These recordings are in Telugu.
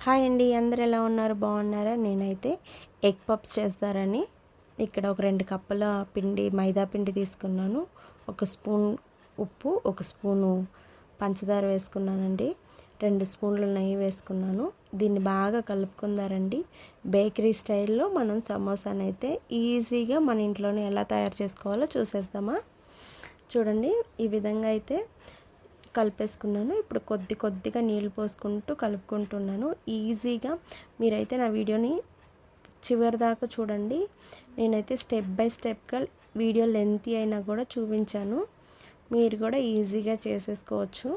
హాయ్ అండి, అందరూ ఎలా ఉన్నారు? బాగున్నారా? నేనైతే ఎగ్ పప్స్ చేస్తారని ఇక్కడ ఒక 2 కప్పుల పిండి మైదా పిండి తీసుకున్నాను. ఒక స్పూన్ ఉప్పు, ఒక స్పూను పంచదార వేసుకున్నానండి. 2 స్పూన్లు నెయ్యి వేసుకున్నాను. దీన్ని బాగా కలుపుకుందారండి. బేకరీ స్టైల్లో మనం సమోసానైతే ఈజీగా మన ఇంట్లోనే ఎలా తయారు చేసుకోవాలో చూసేద్దామా? చూడండి, ఈ విధంగా అయితే కలిపేసుకున్నాను. ఇప్పుడు కొద్దిగా నీళ్ళు పోసుకుంటూ కలుపుకుంటున్నాను. ఈజీగా మీరైతే నా వీడియోని చివరి దాకా చూడండి. నేనైతే స్టెప్ బై స్టెప్గా వీడియో లెంతీ అయినా కూడా చూపించాను. మీరు కూడా ఈజీగా చేసేసుకోవచ్చు.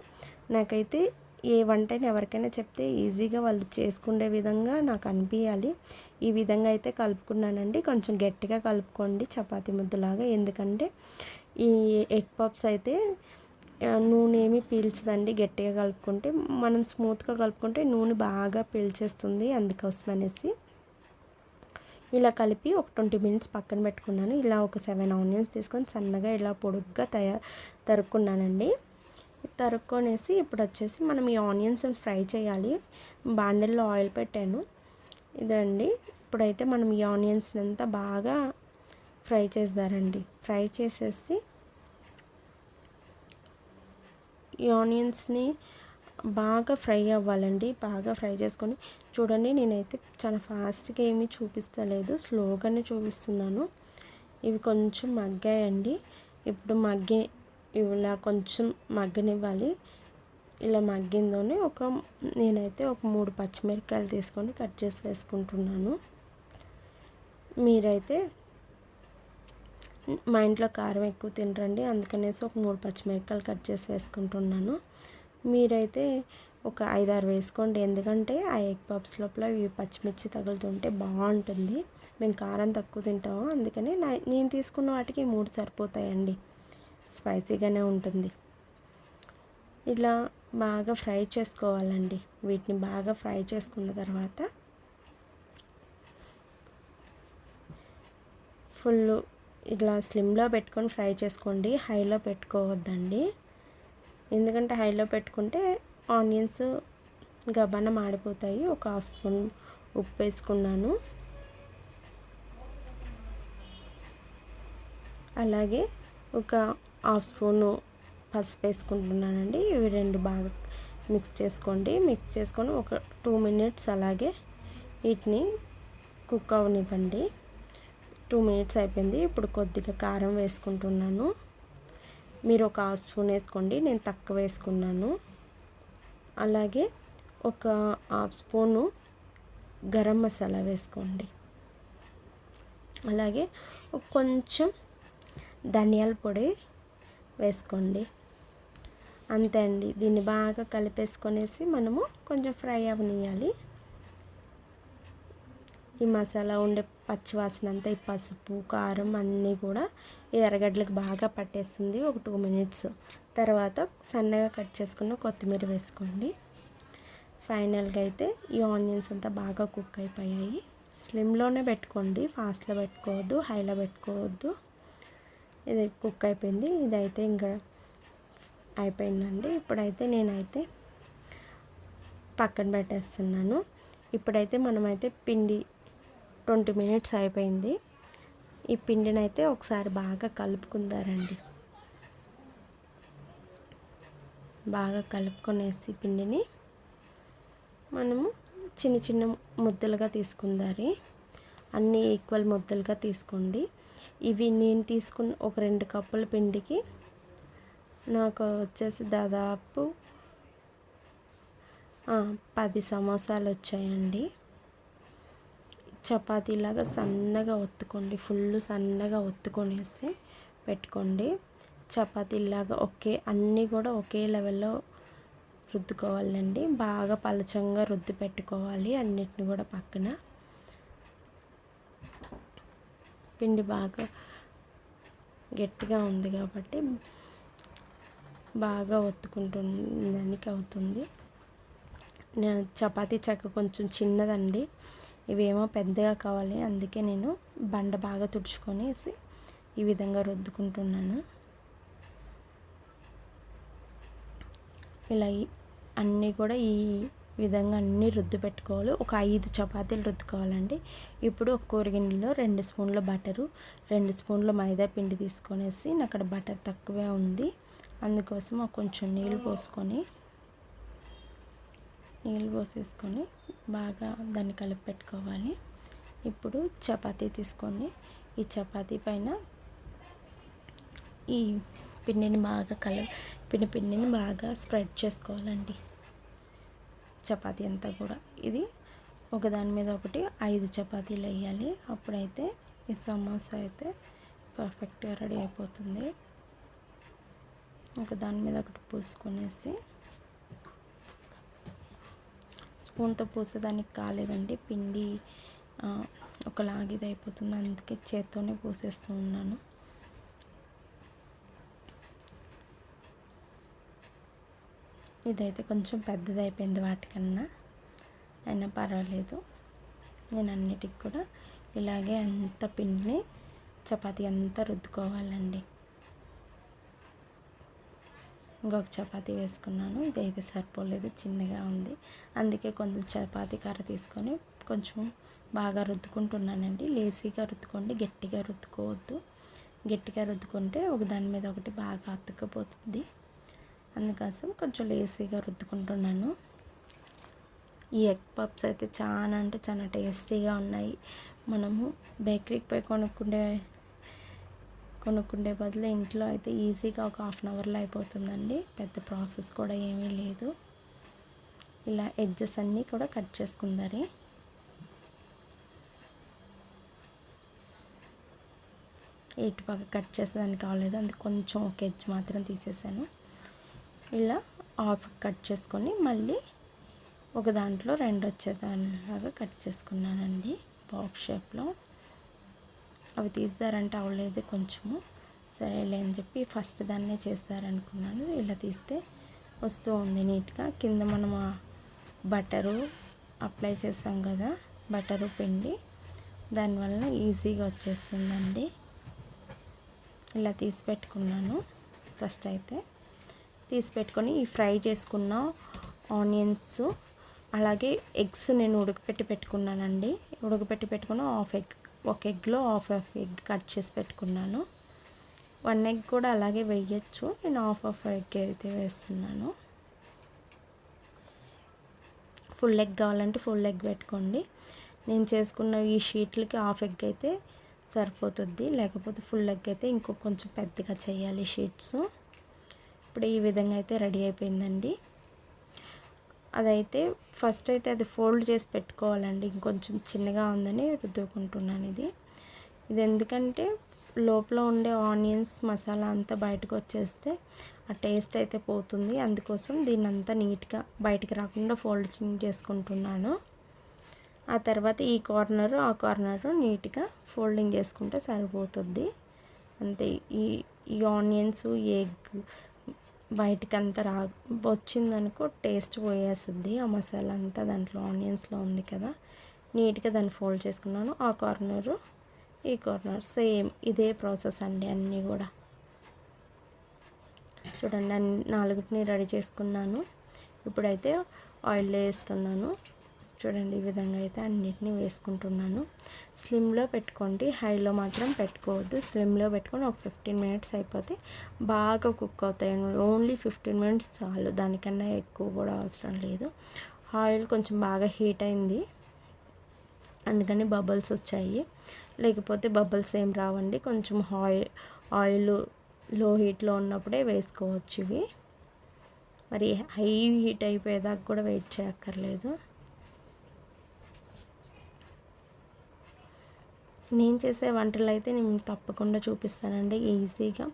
నాకైతే ఏ వంటని ఎవరికైనా చెప్తే ఈజీగా వాళ్ళు చేసుకునే విధంగా నాకు అనిపించాలి. ఈ విధంగా అయితే కలుపుకున్నానండి. కొంచెం గట్టిగా కలుపుకోండి, చపాతీ ముద్దలాగా. ఎందుకంటే ఈ ఎగ్ పప్స్ అయితే నూనె ఏమి పీల్చదండి. గట్టిగా కలుపుకుంటే మనం స్మూత్గా కలుపుకుంటే నూనె బాగా పీల్చేస్తుంది. అందుకోసం అనేసి ఇలా కలిపి ఒక 20 మినిట్స్ పక్కన పెట్టుకున్నాను. ఇలా ఒక 7 ఆనియన్స్ తీసుకొని సన్నగా ఇలా పొడుగ్గా తరుక్కున్నానండి. తరుక్కొనేసి ఇప్పుడు వచ్చేసి మనం ఈ ఆనియన్స్ ఫ్రై చేయాలి. బాండిల్లో ఆయిల్ పెట్టాను. ఇదండి, ఇప్పుడైతే మనం ఈ ఆనియన్స్ అంతా బాగా ఫ్రై చేద్దారండి. ఫ్రై చేసేసి ఈ ఆనియన్స్ని బాగా ఫ్రై అవ్వాలండి. బాగా ఫ్రై చేసుకొని చూడండి, నేనైతే చాలా ఫాస్ట్గా ఏమీ చూపిస్తలేదు, స్లోగానే చూపిస్తున్నాను. ఇవి కొంచెం మగ్గాయండి. ఇప్పుడు ఇలా కొంచెం మగ్గనివ్వాలి. ఇలా మగ్గిందోనే నేనైతే ఒక 3 పచ్చిమిరపకాయలు తీసుకొని కట్ చేసి వేసుకుంటున్నాను. మీరైతే మా ఇంట్లో కారం ఎక్కువ తినరండి, అందుకనేసి ఒక 3 పచ్చిమిరపకాయలు కట్ చేసి వేసుకుంటున్నాను. మీరైతే ఒక 5-6 వేసుకోండి. ఎందుకంటే ఆ ఎగ్ పప్స్ లోపల ఇవి పచ్చిమిర్చి తగులుతుంటే బాగుంటుంది. మేము కారం తక్కువ తింటాము, అందుకని నేను తీసుకున్న వాటికి 3 సరిపోతాయండి. స్పైసీగానే ఉంటుంది. ఇలా బాగా ఫ్రై చేసుకోవాలండి. వీటిని బాగా ఫ్రై చేసుకున్న తర్వాత ఇట్లా స్లిమ్లో పెట్టుకొని ఫ్రై చేసుకోండి. హైలో పెట్టుకోవద్దండి. ఎందుకంటే హైలో పెట్టుకుంటే ఆనియన్స్ గబాన మాడిపోతాయి. ఒక 1/2 స్పూన్ ఉప్పు వేసుకున్నాను. అలాగే ఒక 1/2 స్పూను పసుపు వేసుకుంటున్నానండి. ఇవి 2 బాగా మిక్స్ చేసుకొని ఒక 2 మినిట్స్ అలాగే వీటిని కుక్ అవనివ్వండి. 2 మినిట్స్ అయిపోయింది. ఇప్పుడు కొద్దిగా కారం వేసుకుంటున్నాను. మీరు ఒక 1/2 స్పూన్ వేసుకోండి, నేను తక్కువ వేసుకున్నాను. అలాగే ఒక 1/2 స్పూను గరం మసాలా వేసుకోండి. అలాగే కొంచెం ధనియాల పొడి వేసుకోండి. అంతే అండి. దీన్ని బాగా కలిపేసుకొనేసి మనము కొంచెం ఫ్రై అవనియాలి. ఈ మసాలా ఉండే పచ్చివాసన అంతా ఈ పసుపు కారం అన్నీ కూడా ఈ ఎర్రగడ్డలకు బాగా పట్టేస్తుంది. ఒక 2 మినిట్స్ తర్వాత సన్నగా కట్ చేసుకున్న కొత్తిమీర వేసుకోండి. ఫైనల్గా అయితే ఈ ఆనియన్స్ అంతా బాగా కుక్ అయిపోయాయి. స్లిమ్లోనే పెట్టుకోండి, ఫాస్ట్లో పెట్టుకోవద్దు, హైలో పెట్టుకోవద్దు. ఇది కుక్ అయిపోయింది. ఇదైతే ఇంకా అయిపోయిందండి. ఇప్పుడైతే నేనైతే పక్కన పెట్టేస్తున్నాను. ఇప్పుడైతే మనమైతే పిండి 20 మినిట్స్ అయిపోయింది. ఈ పిండిని అయితే ఒకసారి బాగా కలుపుకుందారండి. బాగా కలుపుకొనేసి పిండిని మనము చిన్న చిన్న ముద్దలుగా తీసుకుందారి. అన్నీ ఈక్వల్ ముద్దలుగా తీసుకోండి. ఇవి నేను తీసుకున్న ఒక 2 కప్పుల పిండికి నాకు వచ్చేసి దాదాపు 10 సమోసాలు వచ్చాయండి. చపాతీలాగా సన్నగా ఒత్తుకోండి. ఫుల్ సన్నగా ఒత్తుకొనేసి పెట్టుకోండి. చపాతీలాగా అన్నీ కూడా ఒకే లెవెల్లో రుద్దుకోవాలండి. బాగా పలచంగా రుద్ది పెట్టుకోవాలి అన్నిటిని కూడా. పక్కన పిండి బాగా గట్టిగా ఉంది కాబట్టి బాగా ఒత్తుకుంటుందానికి అవుతుంది. చపాతీ చెక్క కొంచెం చిన్నదండి, ఇవేమో పెద్దగా కావాలి. అందుకే నేను బండ బాగా తుడుచుకొనేసి ఈ విధంగా రుద్దుకుంటున్నాను. ఇలా అన్నీ కూడా ఈ విధంగా అన్నీ రుద్దు పెట్టుకోవాలి. ఒక 5 చపాతీలు రుద్దుకోవాలండి. ఇప్పుడు ఒక కూరగిన్నెలో 2 స్పూన్ల బటరు, 2 స్పూన్ల మైదా పిండి తీసుకొనేసి, నాకు అక్కడ బటర్ తక్కువే ఉంది, అందుకోసం కొంచెం నీళ్ళు పోసేసుకొని బాగా దాన్ని కలిపి పెట్టుకోవాలి. ఇప్పుడు చపాతీ తీసుకొని ఈ చపాతీ పైన ఈ పిండిని బాగా స్ప్రెడ్ చేసుకోవాలండి. చపాతీ అంతా కూడా ఇది ఒకదాని మీద ఒకటి 5 చపాతీలు వేయాలి. అప్పుడైతే ఈ సమోసా అయితే పర్ఫెక్ట్గా రెడీ అయిపోతుంది. ఒకదాని మీద ఒకటి పూసుకొనేసి, స్పూన్తో పూసేదానికి కాలేదండి, పిండి ఒకలాగిది అయిపోతుంది, అందుకే చేత్తోనే పూసేస్తూ ఉన్నాను. ఇదైతే కొంచెం పెద్దది అయిపోయింది వాటికన్నా, అయినా పర్వాలేదు. నేను అన్నిటికి కూడా ఇలాగే అంత పిండిని చపాతీ అంతా రుద్దుకోవాలండి. ఇంకొక చపాతీ వేసుకున్నాను, ఇదైతే సరిపోలేదు, చిన్నగా ఉంది, అందుకే కొంచెం చపాతీ కర్ర తీసుకొని కొంచెం బాగా రుద్దుకుంటున్నానండి. లేసీగా రుద్దుకోండి, గట్టిగా రుద్దుకోవద్దు. గట్టిగా రుద్దుకుంటే ఒకదాని మీద ఒకటి బాగా అతుక్కపోతుంది, అందుకోసం కొంచెం లేసీగా రుద్దుకుంటున్నాను. ఈ ఎగ్ పప్స్ అయితే చాలా అంటే చాలా టేస్టీగా ఉన్నాయి. మనము బేకరీకి పోయి కొనుక్కుండే బదులు ఇంట్లో అయితే ఈజీగా ఒక 1/2 అవర్లో అయిపోతుందండి. పెద్ద ప్రాసెస్ కూడా ఏమీ లేదు. ఇలా ఎడ్జెస్ అన్నీ కూడా కట్ చేసుకుందారి. ఇటు పక్క కట్ చేసేదానికి కాలేదు, అందుకు కొంచెం ఒక ఎడ్జ్ మాత్రం తీసేసాను. ఇలా హాఫ్ కట్ చేసుకొని మళ్ళీ ఒక దాంట్లో 2 వచ్చేదానిలాగా కట్ చేసుకున్నానండి బాక్స్ షేప్లో. అవి తీస్తారంటే అవ్వలేదు కొంచెము, సరేలే అని చెప్పి ఫస్ట్ దాన్నే చేస్తారనుకున్నాను. ఇలా తీస్తే వస్తూ ఉంది నీట్గా. కింద మనం బటరు అప్లై చేసాం కదా, బటరు పిండి, దానివల్ల ఈజీగా వచ్చేస్తుందండి. ఇలా తీసి పెట్టుకున్నాను. ఫస్ట్ అయితే తీసి పెట్టుకొని ఈ ఫ్రై చేసుకున్న ఆనియన్స్ అలాగే ఎగ్స్ నేను ఉడకపెట్టి పెట్టుకున్నానండి. ఉడకపెట్టి పెట్టుకున్న ఒక ఎగ్లో హాఫ్ ఎగ్ కట్ చేసి పెట్టుకున్నాను. 1 ఎగ్ కూడా అలాగే వేయచ్చు, నేను హాఫ్ ఎగ్ అయితే వేస్తున్నాను. ఫుల్ ఎగ్ కావాలంటే ఫుల్ ఎగ్ పెట్టుకోండి. నేను చేసుకున్న ఈ షీట్లకి హాఫ్ ఎగ్ అయితే సరిపోతుంది, లేకపోతే ఫుల్ ఎగ్ అయితే కొంచెం పెద్దగా చేయాలి షీట్స్. ఇప్పుడు ఈ విధంగా అయితే రెడీ అయిపోయిందండి. అదైతే ఫస్ట్ అయితే అది ఫోల్డ్ చేసి పెట్టుకోవాలండి, ఇంకొంచెం చిన్నగా ఉందని రుద్దుకుంటున్నాను. ఇది ఎందుకంటే లోపల ఉండే ఆనియన్స్ మసాలా అంతా బయటకు వచ్చేస్తే ఆ టేస్ట్ అయితే పోతుంది, అందుకోసం దీన్ని అంతా నీట్గా బయటికి రాకుండా ఫోల్డింగ్ చేసుకుంటున్నాను. ఆ తర్వాత ఈ కార్నరు ఆ కార్నరు నీట్గా ఫోల్డింగ్ చేసుకుంటే సరిపోతుంది అంతే. ఈ ఆనియన్స్ ఎగ్ బయటికి అంతా వచ్చిందనుకో టేస్ట్ పోయేస్తుంది, ఆ మసాలా అంతా దాంట్లో ఆనియన్స్లో ఉంది కదా. నీట్గా దాన్ని ఫోల్డ్ చేసుకున్నాను. ఆ కార్నరు ఈ కార్నర్ సేమ్ ఇదే ప్రాసెస్ అండి. అన్నీ కూడా చూడండి, 4 రెడీ చేసుకున్నాను. ఇప్పుడైతే ఆయిల్ వేస్తున్నాను. చూడండి, ఈ విధంగా అయితే అన్నిటినీ వేసుకుంటున్నాను. స్లిమ్లో పెట్టుకోండి, హైలో మాత్రం పెట్టుకోవద్దు. స్లిమ్లో పెట్టుకొని ఒక 15 మినిట్స్ అయిపోతే బాగా కుక్ అవుతాయి. ఓన్లీ 15 మినిట్స్ చాలు, దానికన్నా ఎక్కువ కూడా అవసరం లేదు. ఆయిల్ కొంచెం బాగా హీట్ అయింది, అందుకని బబుల్స్ వచ్చాయి, లేకపోతే బబుల్స్ ఏం రావండి. కొంచెం ఆయిల్ లో హీట్లో ఉన్నప్పుడే వేసుకోవచ్చు ఇవి. మరి హై హీట్ అయిపోయేదాకా కూడా వెయిట్ చేయక్కర్లేదు. నేను చేసే వంటలు అయితే నేను తప్పకుండా చూపిస్తానండి ఈజీగా.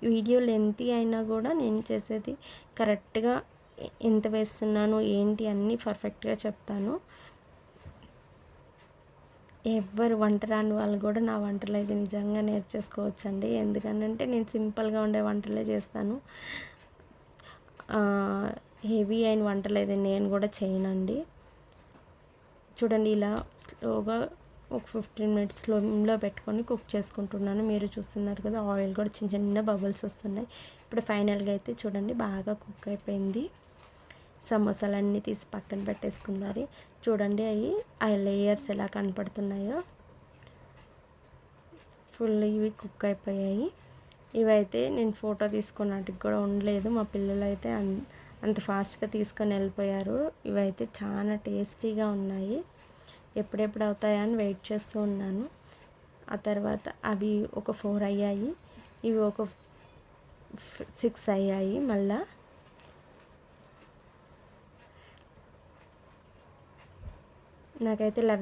వీడియో లెంతీ అయినా కూడా నేను చేసేది కరెక్ట్గా ఎంత వేస్తున్నాను ఏంటి అన్నీ పర్ఫెక్ట్గా చెప్తాను. ఎవరు వంట రాని వాళ్ళు కూడా నా వంటలు అయితే నిజంగా నేర్చేసుకోవచ్చండి. ఎందుకంటే నేను సింపుల్గా ఉండే వంటలే చేస్తాను, హెవీ అయిన వంటలు అయితే నేను కూడా చేయనండి. చూడండి, ఇలా స్లోగా ఒక 15 మినిట్స్ స్లోలో పెట్టుకొని కుక్ చేసుకుంటున్నాను. మీరు చూస్తున్నారు కదా, ఆయిల్ కూడా చిన్న చిన్న బబుల్స్ వస్తున్నాయి. ఇప్పుడు ఫైనల్గా అయితే చూడండి బాగా కుక్ అయిపోయింది. సమోసాలన్నీ తీసి పక్కన పెట్టేసుకుందారు. చూడండి ఆ లేయర్స్ ఎలా కనపడుతున్నాయో, ఫుల్ ఇవి కుక్ అయిపోయాయి. ఇవైతే నేను ఫోటో తీసుకున్నట్టుకు కూడా ఉండలేదు. మా పిల్లలు అయితే అంత ఫాస్ట్గా తీసుకొని వెళ్ళిపోయారు. ఇవైతే చాలా టేస్టీగా ఉన్నాయి. ఎప్పుడెప్పుడు అవుతాయా అని వెయిట్ చేస్తూ ఉన్నాను. ఆ తర్వాత అవి ఒక 4 అయ్యాయి, ఇవి ఒక 6 అయ్యాయి. మళ్ళా నాకైతే